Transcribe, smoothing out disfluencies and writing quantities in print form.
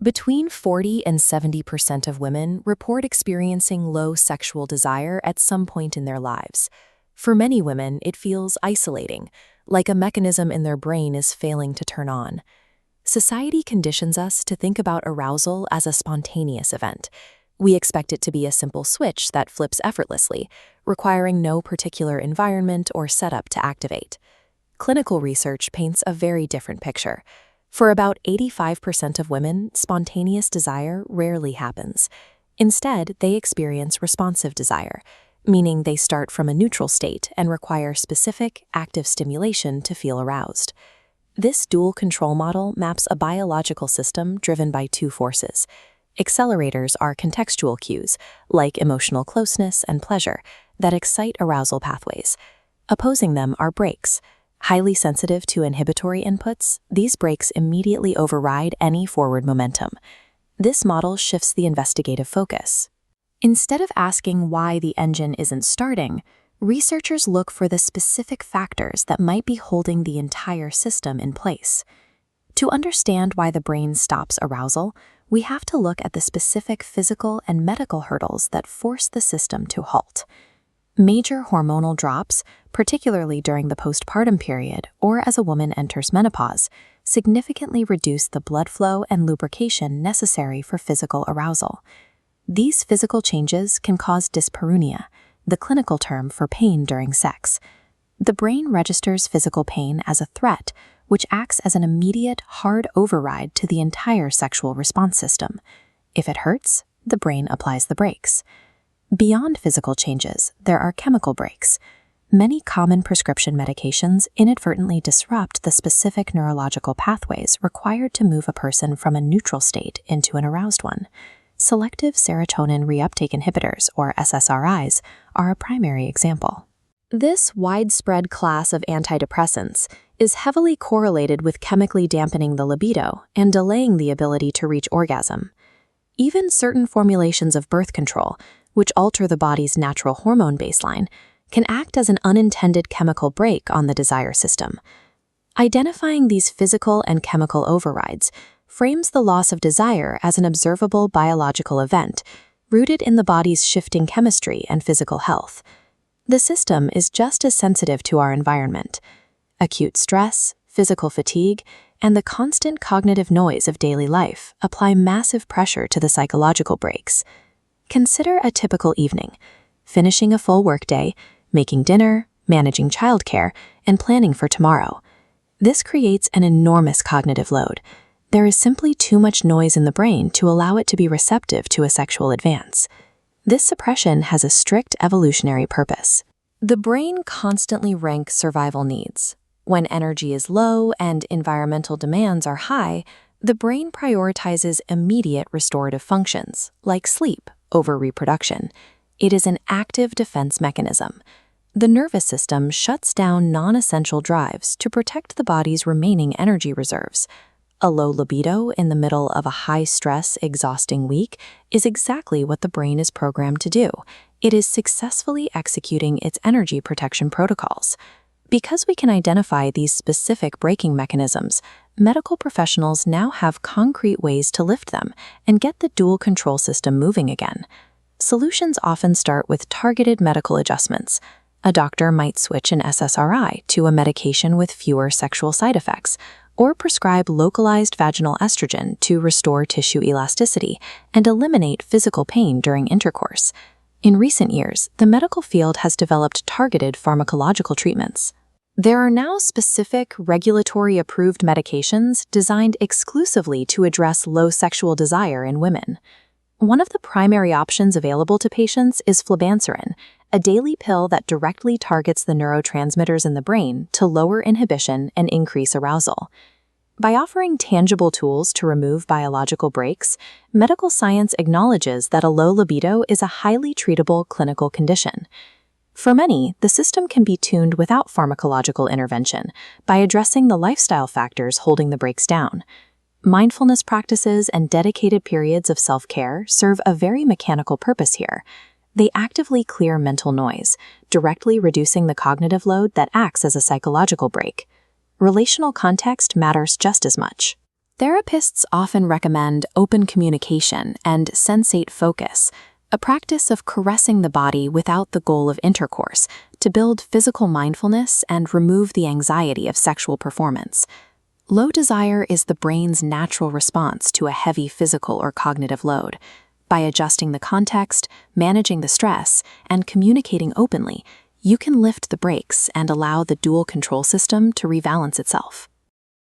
Between 40 and 70% of women report experiencing low sexual desire at some point in their lives. For many women, it feels isolating, like a mechanism in their brain is failing to turn on. Society conditions us to think about arousal as a spontaneous event. We expect it to be a simple switch that flips effortlessly, requiring no particular environment or setup to activate. Clinical research paints a very different picture. For about 85% of women, spontaneous desire rarely happens. Instead, they experience responsive desire, meaning they start from a neutral state and require specific, active stimulation to feel aroused. This dual control model maps a biological system driven by two forces. Accelerators are contextual cues, like emotional closeness and pleasure, that excite arousal pathways. Opposing them are brakes. Highly sensitive to inhibitory inputs, these brakes immediately override any forward momentum. This model shifts the investigative focus. Instead of asking why the engine isn't starting, researchers look for the specific factors that might be holding the entire system in place. To understand why the brain stops arousal, we have to look at the specific physical and medical hurdles that force the system to halt. Major hormonal drops, particularly during the postpartum period or as a woman enters menopause, significantly reduce the blood flow and lubrication necessary for physical arousal. These physical changes can cause dyspareunia, the clinical term for pain during sex. The brain registers physical pain as a threat, which acts as an immediate, hard override to the entire sexual response system. If it hurts, the brain applies the brakes. Beyond physical changes, there are chemical brakes. Many common prescription medications inadvertently disrupt the specific neurological pathways required to move a person from a neutral state into an aroused one. Selective serotonin reuptake inhibitors, or SSRIs, are a primary example. This widespread class of antidepressants is heavily correlated with chemically dampening the libido and delaying the ability to reach orgasm. Even certain formulations of birth control, which alter the body's natural hormone baseline, can act as an unintended chemical brake on the desire system. Identifying these physical and chemical overrides frames the loss of desire as an observable biological event, rooted in the body's shifting chemistry and physical health. The system is just as sensitive to our environment. Acute stress, physical fatigue, and the constant cognitive noise of daily life apply massive pressure to the psychological brakes. Consider a typical evening: finishing a full workday, making dinner, managing childcare, and planning for tomorrow. This creates an enormous cognitive load. There is simply too much noise in the brain to allow it to be receptive to a sexual advance. This suppression has a strict evolutionary purpose. The brain constantly ranks survival needs. When energy is low and environmental demands are high, the brain prioritizes immediate restorative functions, like sleep, over reproduction. It is an active defense mechanism. The nervous system shuts down non-essential drives to protect the body's remaining energy reserves. A low libido in the middle of a high-stress, exhausting week is exactly what the brain is programmed to do. It is successfully executing its energy protection protocols. Because we can identify these specific braking mechanisms, medical professionals now have concrete ways to lift them and get the dual control system moving again. Solutions often start with targeted medical adjustments. A doctor might switch an SSRI to a medication with fewer sexual side effects, or prescribe localized vaginal estrogen to restore tissue elasticity and eliminate physical pain during intercourse. In recent years, the medical field has developed targeted pharmacological treatments. There are now specific, regulatory-approved medications designed exclusively to address low sexual desire in women. One of the primary options available to patients is flibanserin, a daily pill that directly targets the neurotransmitters in the brain to lower inhibition and increase arousal. By offering tangible tools to remove biological brakes, medical science acknowledges that a low libido is a highly treatable clinical condition. For many, the system can be tuned without pharmacological intervention by addressing the lifestyle factors holding the brakes down. Mindfulness practices and dedicated periods of self-care serve a very mechanical purpose here. They actively clear mental noise, directly reducing the cognitive load that acts as a psychological brake. Relational context matters just as much. Therapists often recommend open communication and sensate focus, a practice of caressing the body without the goal of intercourse, to build physical mindfulness and remove the anxiety of sexual performance. Low desire is the brain's natural response to a heavy physical or cognitive load. By adjusting the context, managing the stress, and communicating openly, you can lift the brakes and allow the dual control system to rebalance itself.